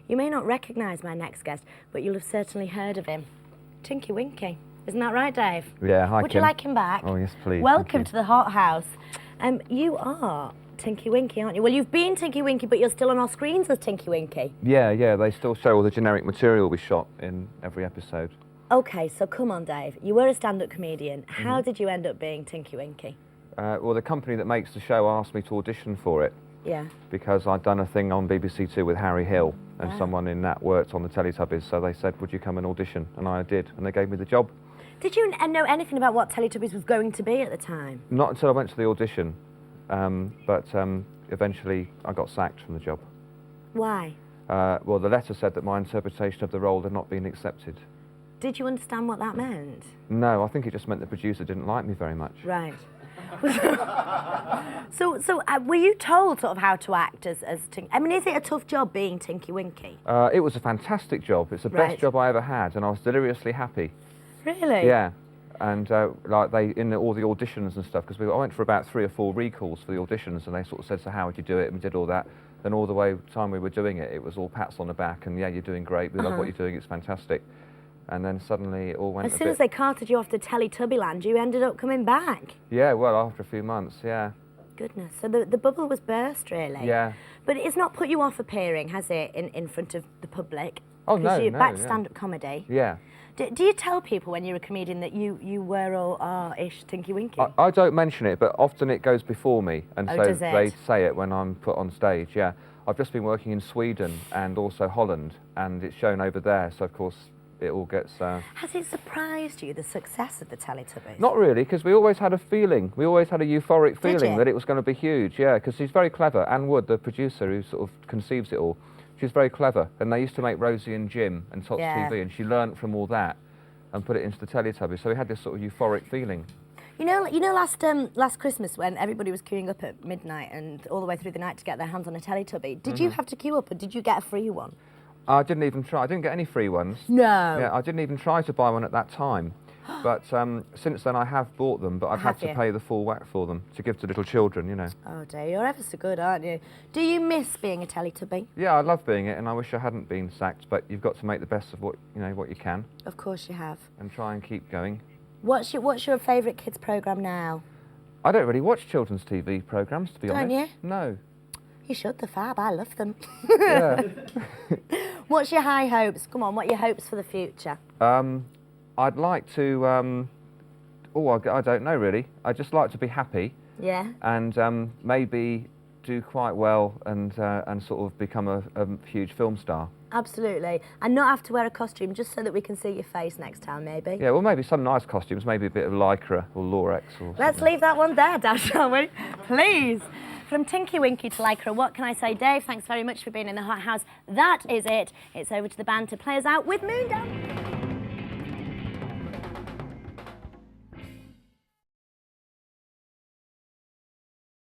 You may not recognise my next guest, but you'll have certainly heard of him. Tinky Winky. Isn't that right, Dave? Yeah, hi, Would Kim. you like him back? Oh, yes, please. Welcome to the Hot House. You are Tinky Winky, aren't you? Well, you've been Tinky Winky, but you're still on our screens as Tinky Winky. Yeah, they still show all the generic material we shot in every episode. OK, so come on, Dave. You were a stand-up comedian. How did you end up being Tinky Winky? Well, the company that makes the show asked me to audition for it. Yeah. Because I'd done a thing on BBC Two with Harry Hill, and someone in that worked on the Teletubbies, so they said, would you come and audition? And I did, and they gave me the job. Did you know anything about what Teletubbies was going to be at the time? Not until I went to the audition, but eventually I got sacked from the job. Why? Well, the letter said that my interpretation of the role had not been accepted. Did you understand what that meant? No, I think it just meant the producer didn't like me very much. Right. So were you told sort of how to act as Tinky? I mean, is it a tough job being Tinky Winky? It was a fantastic job. It's the best job I ever had, and I was deliriously happy. Really? Yeah, and like all the auditions and stuff, because I went for about 3 or 4 recalls for the auditions, and they sort of said, so how would you do it? And we did all that. Then all the time we were doing it, it was all pats on the back, and yeah, you're doing great. We love what you're doing. It's fantastic. And then suddenly it all went as soon as they carted you off to Teletubby Land, you ended up coming back. Yeah, well, after a few months, yeah. Goodness, so the bubble was burst, really. Yeah. But it's not put you off appearing, has it, in front of the public? Oh, no, you're no, back to stand-up comedy. Yeah. Do you tell people when you're a comedian that you were or are-ish Tinky Winky? I don't mention it, but often it goes before me, and so does it? they say it when I'm put on stage, yeah. I've just been working in Sweden and also Holland, and it's shown over there, so of course it all gets... Has it surprised you, the success of the Teletubbies? Not really, because we always had a feeling, we always had a euphoric feeling that it was going to be huge, yeah, because she's very clever. Anne Wood, the producer who sort of conceives it all, she's very clever, and they used to make Rosie and Jim and Tots TV, and she learnt from all that and put it into the Teletubbies, so we had this sort of euphoric feeling. You know, last Christmas when everybody was queuing up at midnight and all the way through the night to get their hands on a Teletubby, did you have to queue up, or did you get a free one? I didn't even try. I didn't get any free ones. No. Yeah, I didn't even try to buy one at that time. But since then I have bought them, but I've had to pay the full whack for them to give to little children, you know. Oh dear, you're ever so good, aren't you? Do you miss being a Teletubby? Yeah, I love being it, and I wish I hadn't been sacked, but you've got to make the best of what you can. Of course you have. And try and keep going. What's your favourite kids programme now? I don't really watch children's TV programmes, to be honest. Don't you? No. You should, they're fab, I love them. Yeah. What's your high hopes? Come on, what are your hopes for the future? I'd like to, I don't know really. I'd just like to be happy. Yeah. And maybe do quite well and sort of become a huge film star. Absolutely. And not have to wear a costume, just so that we can see your face next time, maybe. Yeah, well, maybe some nice costumes, maybe a bit of Lycra or Lorex or Let's leave that one there, Dad, shall we? Please. From Tinky Winky to Lycra, what can I say? Dave, thanks very much for being in the Hot House. That is it. It's over to the band to play us out with Moondance.